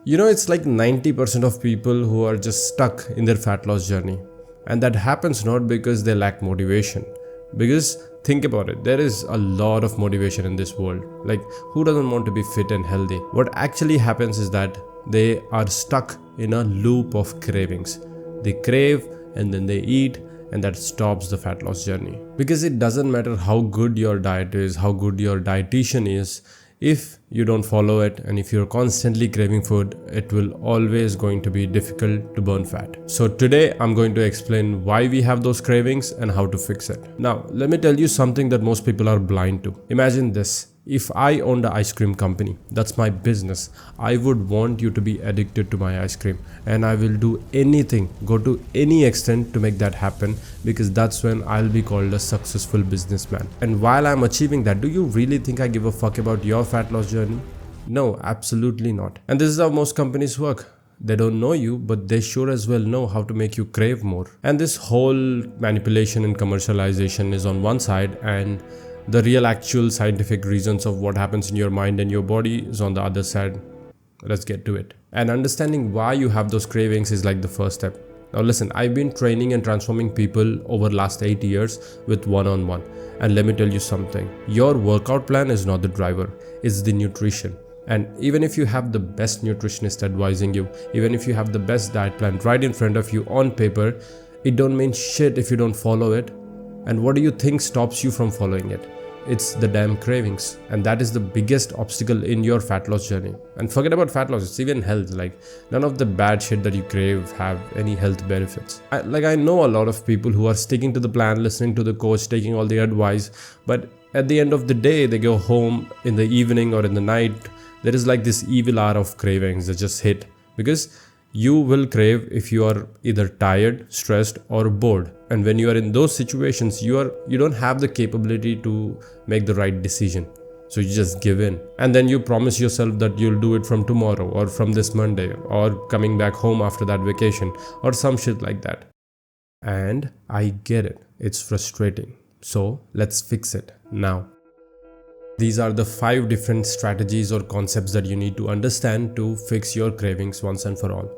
It's like 90% of people who are just stuck in their fat loss journey. And that happens not because they lack motivation. Because think about it, there is a lot of motivation in this world. Like, who doesn't want to be fit and healthy? What actually happens is that they are stuck in a loop of cravings. They crave and then they eat, and that stops the fat loss journey. Because it doesn't matter how good your diet is, how good your dietitian is, if you don't follow it and if you're constantly craving food, it will always going to be difficult to burn fat. So today I'm going to explain why we have those cravings and how to fix it. Now, let me tell you something that most people are blind to. Imagine this. If I owned an ice cream company, that's my business, I would want you to be addicted to my ice cream, and I will do anything, go to any extent to make that happen, because that's when I'll be called a successful businessman. And while I'm achieving that, do you really think I give a fuck about your fat loss journey? No, absolutely not. And this is how most companies work. They don't know you, but they sure as well know how to make you crave more. And this whole manipulation and commercialization is on one side, and the real actual scientific reasons of what happens in your mind and your body is on the other side. Let's get to it. And understanding why you have those cravings is like the first step. Now listen, I've been training and transforming people over last 8 years with one-on-one. And let me tell you something. Your workout plan is not the driver, it's the nutrition. And even if you have the best nutritionist advising you, even if you have the best diet plan right in front of you on paper, it don't mean shit if you don't follow it. And what do you think stops you from following it? It's the damn cravings. And that is the biggest obstacle in your fat loss journey. And forget about fat loss, it's even health. Like, none of the bad shit that you crave have any health benefits. I know a lot of people who are sticking to the plan, listening to the coach, taking all the advice, but at the end of the day, they go home in the evening or in the night. There is like this evil hour of cravings that just hit, because you will crave if you are either tired, stressed, or bored. And when you are in those situations, you don't have the capability to make the right decision. So you just give in. And then you promise yourself that you'll do it from tomorrow or from this Monday or coming back home after that vacation or some shit like that. And I get it. It's frustrating. So let's fix it now. These are the 5 different strategies or concepts that you need to understand to fix your cravings once and for all.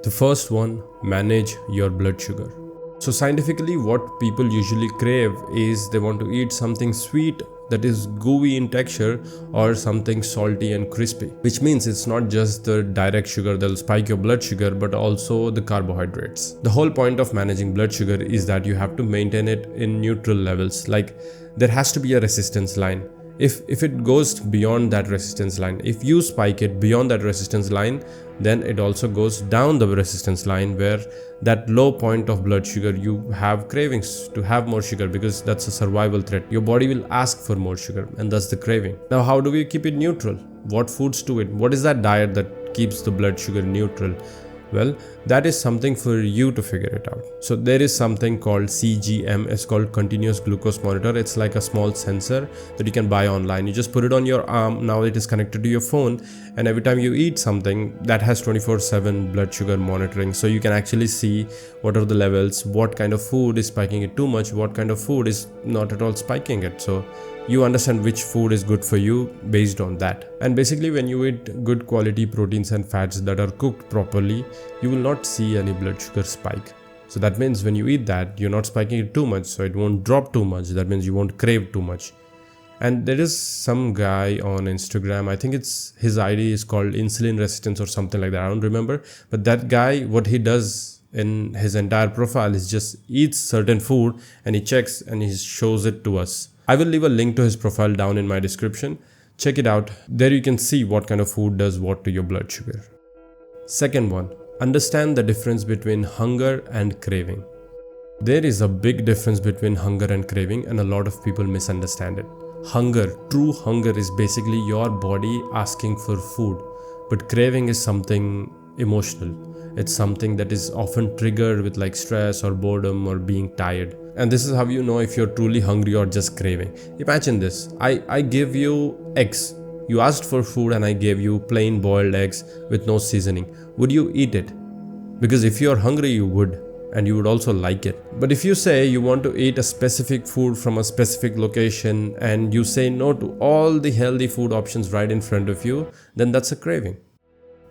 The first one, manage your blood sugar. So scientifically, what people usually crave is they want to eat something sweet that is gooey in texture or something salty and crispy. Which means it's not just the direct sugar that will spike your blood sugar, but also the carbohydrates. The whole point of managing blood sugar is that you have to maintain it in neutral levels. Like, there has to be a resistance line. If it goes beyond that resistance line, if you spike it beyond that resistance line, then it also goes down the resistance line, where that low point of blood sugar, you have cravings to have more sugar, because that's a survival threat. Your body will ask for more sugar, and that's the craving. Now, how do we keep it neutral? What foods do it? What is that diet that keeps the blood sugar neutral? Well, that is something for you to figure it out. So there is something called CGM. It's called continuous glucose monitor. It's like a small sensor that you can buy online. You just put it on your arm. Now it is connected to your phone, and every time you eat something, that has 24/7 blood sugar monitoring. So you can actually see what are the levels, what kind of food is spiking it too much, what kind of food is not at all spiking it. So you understand which food is good for you based on that. And basically, when you eat good quality proteins and fats that are cooked properly, you will not see any blood sugar spike. So that means when you eat that, you're not spiking it too much, so it won't drop too much. That means you won't crave too much. And there is some guy on Instagram, I think his ID is called insulin resistance or something like that, I don't remember. But that guy, what he does in his entire profile is just eats certain food and he checks and he shows it to us. I will leave a link to his profile down in my description. Check it out. There you can see what kind of food does what to your blood sugar. Second one, understand the difference between hunger and craving. There is a big difference between hunger and craving, and a lot of people misunderstand it. Hunger, true hunger, is basically your body asking for food, but craving is something emotional. It's something that is often triggered with like stress or boredom or being tired. And this is how you know if you're truly hungry or just craving. Imagine this. I give you eggs. You asked for food and I gave you plain boiled eggs with no seasoning. Would you eat it? Because if you're hungry, you would. And you would also like it. But if you say you want to eat a specific food from a specific location and you say no to all the healthy food options right in front of you, then that's a craving.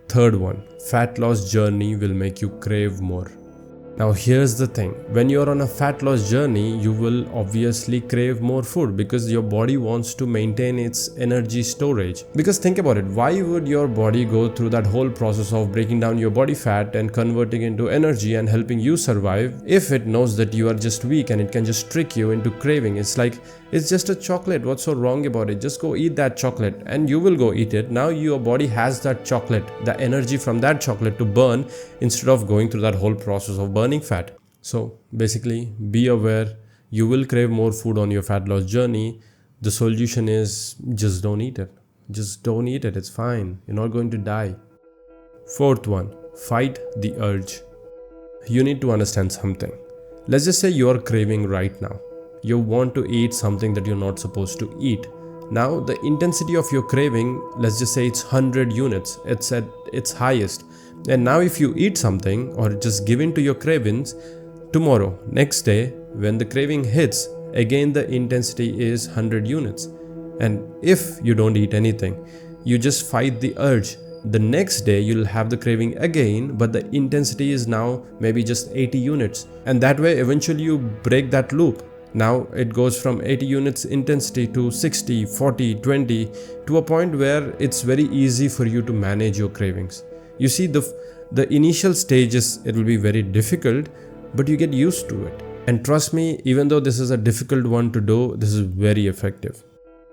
Third one, fat loss journey will make you crave more. Now here's the thing, when you're on a fat loss journey, you will obviously crave more food because your body wants to maintain its energy storage. Because think about it, why would your body go through that whole process of breaking down your body fat and converting into energy and helping you survive if it knows that you are just weak and it can just trick you into craving? It's like, it's just a chocolate, what's so wrong about it? Just go eat that chocolate, and you will go eat it. Now your body has that chocolate, the energy from that chocolate to burn instead of going through that whole process of burning fat. So basically, be aware, you will crave more food on your fat loss journey. The solution is just don't eat it. Just don't eat it, it's fine. You're not going to die. Fourth one, fight the urge. You need to understand something. Let's just say you're craving right now. You want to eat something that you're not supposed to eat. Now the intensity of your craving, let's just say it's 100 units. It's at its highest. And now if you eat something or just give in to your cravings, tomorrow, next day, when the craving hits, again the intensity is 100 units. And if you don't eat anything, you just fight the urge. The next day you'll have the craving again, but the intensity is now maybe just 80 units. And that way eventually you break that loop. Now it goes from 80 units intensity to 60, 40, 20 to a point where it's very easy for you to manage your cravings. You see, the initial stages, it will be very difficult, but you get used to it. And trust me, even though this is a difficult one to do, this is very effective.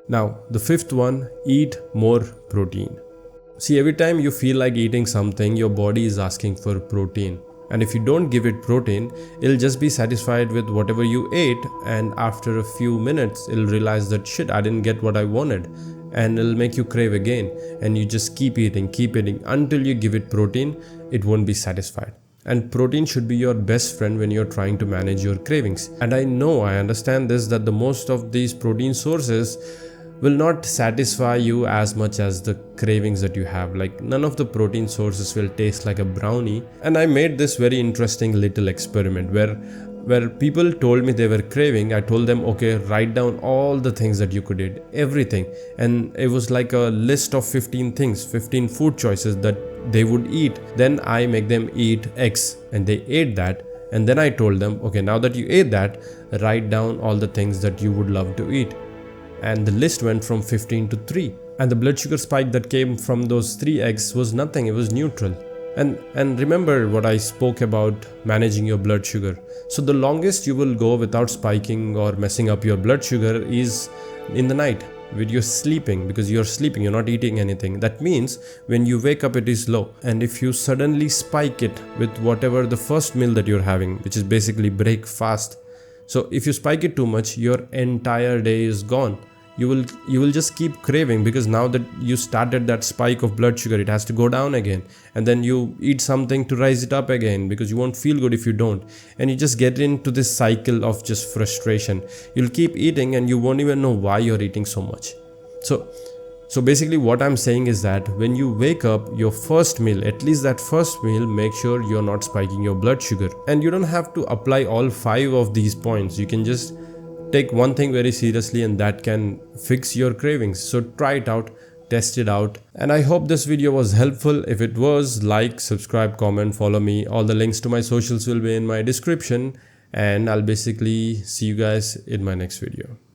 Now, the fifth one, eat more protein. See, every time you feel like eating something, your body is asking for protein. And if you don't give it protein, it'll just be satisfied with whatever you ate, and after a few minutes, it'll realize that shit, I didn't get what I wanted. And it'll make you crave again, and you just keep eating until you give it protein. It won't be satisfied. And protein should be your best friend when you're trying to manage your cravings. And I understand this, that the most of these protein sources will not satisfy you as much as the cravings that you have. Like, none of the protein sources will taste like a brownie. And I made this very interesting little experiment where people told me they were craving. I told them, okay, write down all the things that you could eat, everything. And it was like a list of 15 things, 15 food choices that they would eat. Then I make them eat X, and they ate that. And then I told them, okay, now that you ate that, write down all the things that you would love to eat. And the list went from 15 to 3. And the blood sugar spike that came from those 3 eggs was nothing, it was neutral. And remember what I spoke about managing your blood sugar. So the longest you will go without spiking or messing up your blood sugar is in the night, when you're sleeping, because you're sleeping, you're not eating anything. That means when you wake up, it is low. And if you suddenly spike it with whatever the first meal that you're having, which is basically breakfast. So if you spike it too much, your entire day is gone. You will just keep craving, because now that you started that spike of blood sugar, it has to go down again, and then you eat something to rise it up again, because you won't feel good if you don't, and you just get into this cycle of just frustration. You'll keep eating and you won't even know why you're eating so much. So basically what I'm saying is that when you wake up, your first meal, at least that first meal, make sure you're not spiking your blood sugar. And you don't have to apply all 5 of these points. You can just take one thing very seriously, and that can fix your cravings. So try it out, test it out. And I hope this video was helpful. If it was, like, subscribe, comment, follow me. All the links to my socials will be in my description, and I'll basically see you guys in my next video.